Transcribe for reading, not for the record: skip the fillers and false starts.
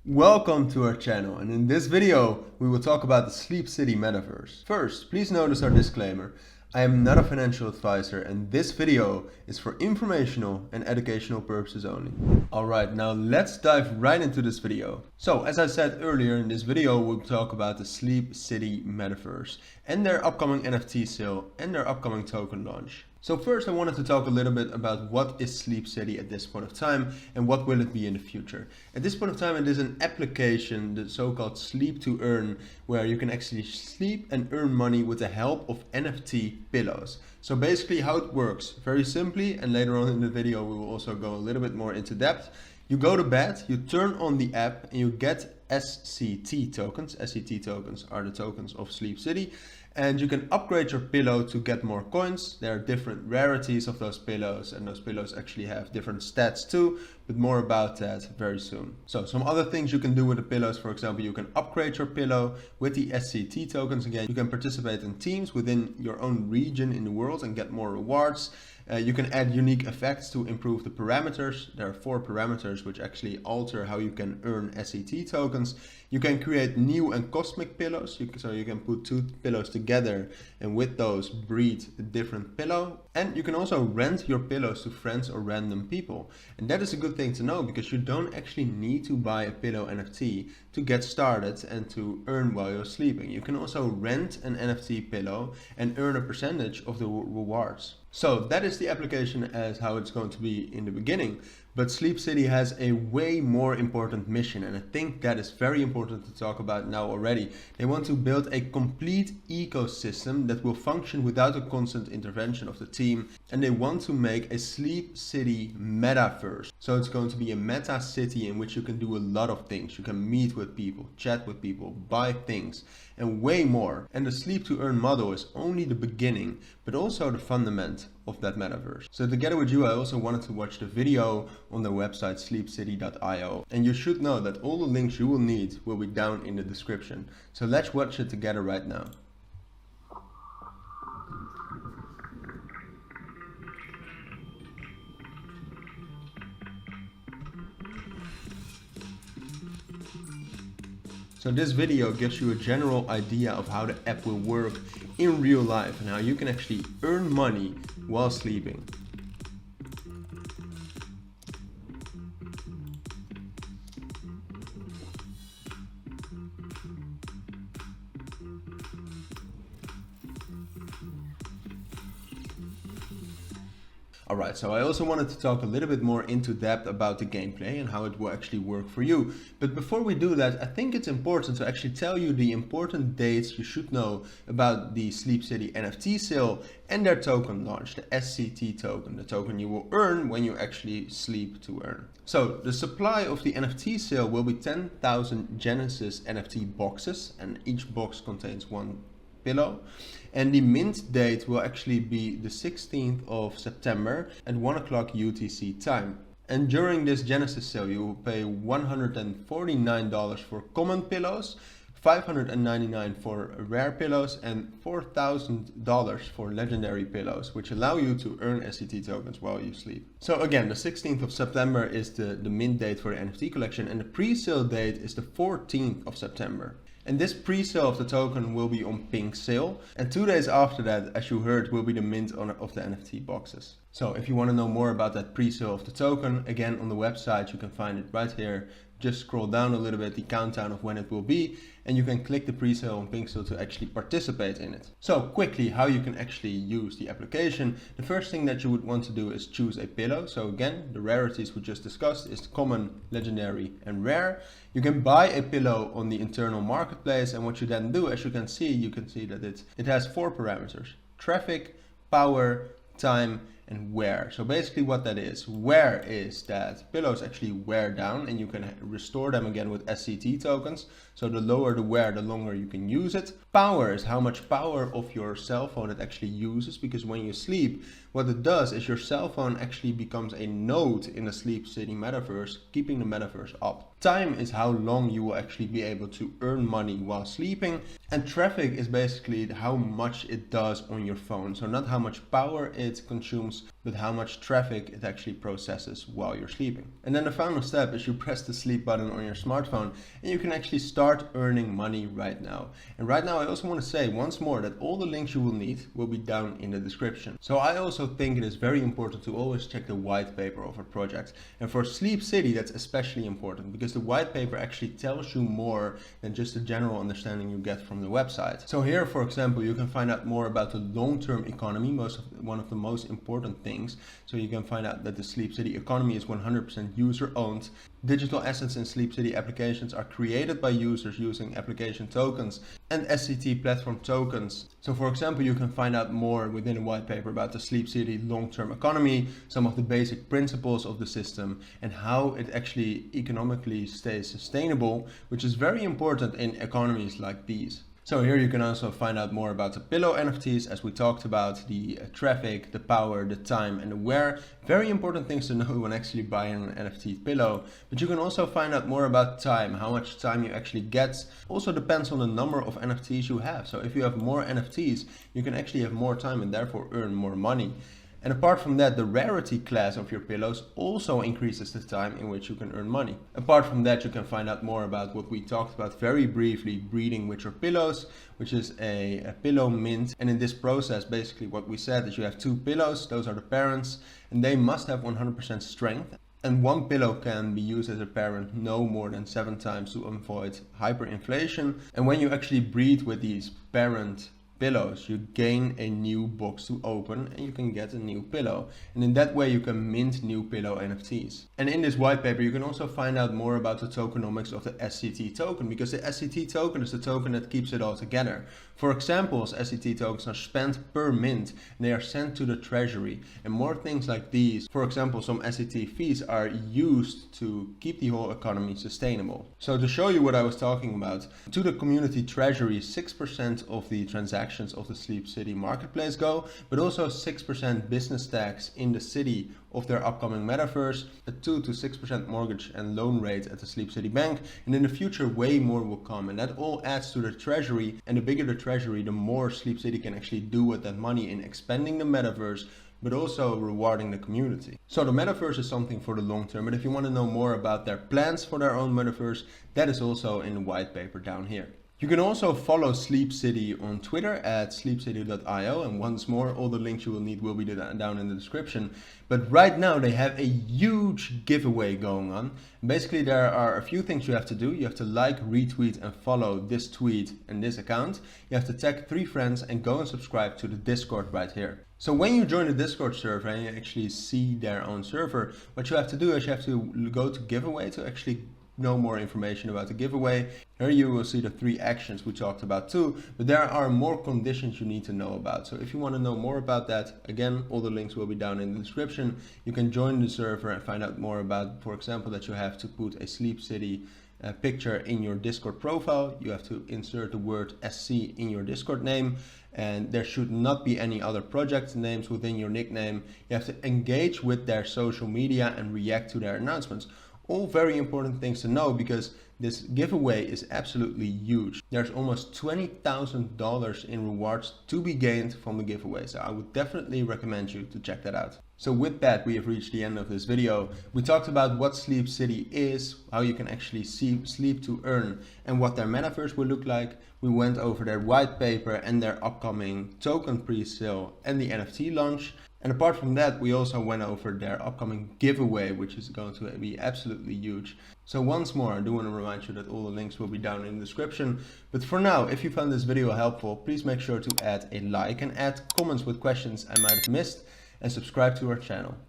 Welcome to our channel, and in this video we will talk about the Sleep City Metaverse. First, please notice our disclaimer. I am not a financial advisor and this video is for informational and educational purposes only. Alright, now let's dive right into this video. So, as I said earlier, in this video we'll talk about the Sleep City Metaverse and their upcoming NFT sale and their upcoming token launch. So first I wanted to talk a little bit about what is Sleep City at this point of time and what will it be in the future. At this point of time it is an application, the so-called Sleep to Earn, where you can actually sleep and earn money with the help of NFT pillows. So basically how it works, very simply, and later on in the video we will also go a little bit more into depth. You go to bed, you turn on the app and you get SCT tokens. SCT tokens are the tokens of Sleep City. And you can upgrade your pillow to get more coins. There are different rarities of those pillows, and those pillows actually have different stats too, but more about that very soon. So some other things you can do with the pillows, for example, you can upgrade your pillow with the SCT tokens. Again, you can participate in teams within your own region in the world and get more rewards. You can add unique effects to improve the parameters. There are 4 parameters which actually alter how you can earn SCT tokens. You can create new and cosmic pillows, so you can put 2 pillows together and with those breed a different pillow. And you can also rent your pillows to friends or random people. And that is a good thing to know because you don't actually need to buy a pillow NFT to get started and to earn while you're sleeping. You can also rent an NFT pillow and earn a percentage of the rewards. So that is the application as how it's going to be in the beginning. But Sleep City has a way more important mission, and I think that is very important to talk about now already. They want to build a complete ecosystem that will function without a constant intervention of the team, and they want to make a Sleep City Metaverse. So it's going to be a meta city in which you can do a lot of things. You can meet with people, chat with people, buy things, and way more. And the Sleep to Earn model is only the beginning, but also the fundament of that metaverse. So together with you, I also wanted to watch the video on their website sleepcity.io, and you should know that all the links you will need will be down in the description. So let's watch it together right now. So this video gives you a general idea of how the app will work in real life and how you can actually earn money while sleeping. Alright, so I also wanted to talk a little bit more into depth about the gameplay and how it will actually work for you. But before we do that, I think it's important to actually tell you the important dates you should know about the Sleep City NFT sale and their token launch, the SCT token, the token you will earn when you actually sleep to earn. So the supply of the NFT sale will be 10,000 Genesis NFT boxes, and each box contains 1 pillow. And the mint date will actually be the 16th of September at 1 o'clock UTC time. And during this Genesis sale you will pay $149 for common pillows, $599 for rare pillows, and $4,000 for legendary pillows, which allow you to earn SCT tokens while you sleep. So again, the 16th of September is the mint date for the NFT collection, and the pre-sale date is the 14th of September. And this pre-sale of the token will be on pink sale, and 2 days after that, as you heard, will be the mint of the NFT boxes. So if you want to know more about that pre-sale of the token, again on the website you can find it right here. Just scroll down a little bit, the countdown of when it will be, and you can click the pre-sale on pink sale to actually participate in it. So quickly, how you can actually use the application. The first thing that you would want to do is choose a pillow. So again, the rarities we just discussed is common, legendary, and rare. You can buy a pillow on the internal marketplace, and what you then do, as you can see that it has 4 parameters: traffic, power, time, and wear. So basically what that is, wear is that pillows actually wear down and you can restore them again with SCT tokens. So the lower the wear, the longer you can use it. Power is how much power of your cell phone it actually uses, because when you sleep, what it does is your cell phone actually becomes a node in the Sleep City Metaverse, keeping the Metaverse up. Time is how long you will actually be able to earn money while sleeping. And traffic is basically how much it does on your phone. So not how much power it consumes, with how much traffic it actually processes while you're sleeping. And then the final step is you press the sleep button on your smartphone and you can actually start earning money right now. And right now I also want to say once more that all the links you will need will be down in the description. So I also think it is very important to always check the white paper of a project. And for Sleep City that's especially important because the white paper actually tells you more than just the general understanding you get from the website. So here, for example, you can find out more about the long-term economy, one of the most important things. So you can find out that the Sleep City economy is 100% user-owned. Digital assets in Sleep City applications are created by users using application tokens and SCT platform tokens. So for example, you can find out more within a white paper about the Sleep City long-term economy, some of the basic principles of the system, and how it actually economically stays sustainable, which is very important in economies like these. So here you can also find out more about the pillow NFTs, as we talked about, the traffic, the power, the time, and the where. Very important things to know when actually buying an NFT pillow. But you can also find out more about time, how much time you actually get. Also depends on the number of NFTs you have. So if you have more NFTs, you can actually have more time and therefore earn more money. And apart from that, the rarity class of your pillows also increases the time in which you can earn money. Apart from that, you can find out more about what we talked about very briefly, breeding with your pillows, which is a pillow mint. And in this process, basically what we said is you have two pillows, those are the parents, and they must have 100% strength. And one pillow can be used as a parent no more than 7 times to avoid hyperinflation. And when you actually breed with these parent pillows, you gain a new box to open and you can get a new pillow. And in that way you can mint new pillow NFTs. And in this white paper you can also find out more about the tokenomics of the SCT token, because the SCT token is the token that keeps it all together. For examples, SCT tokens are spent per mint and they are sent to the treasury. And more things like these, for example, some SCT fees are used to keep the whole economy sustainable. So to show you what I was talking about, to the community treasury 6% of the transactions of the Sleep City marketplace go, but also 6% business tax in the city of their upcoming metaverse, a 2 to 6% mortgage and loan rate at the Sleep City Bank, and in the future way more will come, and that all adds to the treasury. And the bigger the treasury, the more Sleep City can actually do with that money in expanding the metaverse, but also rewarding the community. So the metaverse is something for the long term, but if you want to know more about their plans for their own metaverse, that is also in the white paper down here. You can also follow Sleep City on Twitter at sleepcity.io, and once more, all the links you will need will be down in the description. But right now they have a huge giveaway going on. Basically there are a few things you have to do. You have to like, retweet and follow this tweet and this account. You have to tag 3 friends and go and subscribe to the Discord right here. So when you join the Discord server and you actually see their own server, what you have to do is you have to go to giveaway to actually know more information about the giveaway. Here you will see the 3 actions we talked about too, but there are more conditions you need to know about. So if you want to know more about that, again, all the links will be down in the description. You can join the server and find out more about, for example, that you have to put a Sleep City picture in your Discord profile. You have to insert the word SC in your Discord name, and there should not be any other project names within your nickname. You have to engage with their social media and react to their announcements. All very important things to know, because this giveaway is absolutely huge. There's almost $20,000 in rewards to be gained from the giveaway, so I would definitely recommend you to check that out. So with that, we have reached the end of this video. We talked about what Sleep City is, how you can actually sleep to earn, and what their metaverse will look like. We went over their white paper and their upcoming token pre-sale and the NFT launch. And apart from that, we also went over their upcoming giveaway, which is going to be absolutely huge. So once more, I do want to remind you that all the links will be down in the description. But for now, if you found this video helpful, please make sure to add a like and add comments with questions I might have missed, and subscribe to our channel.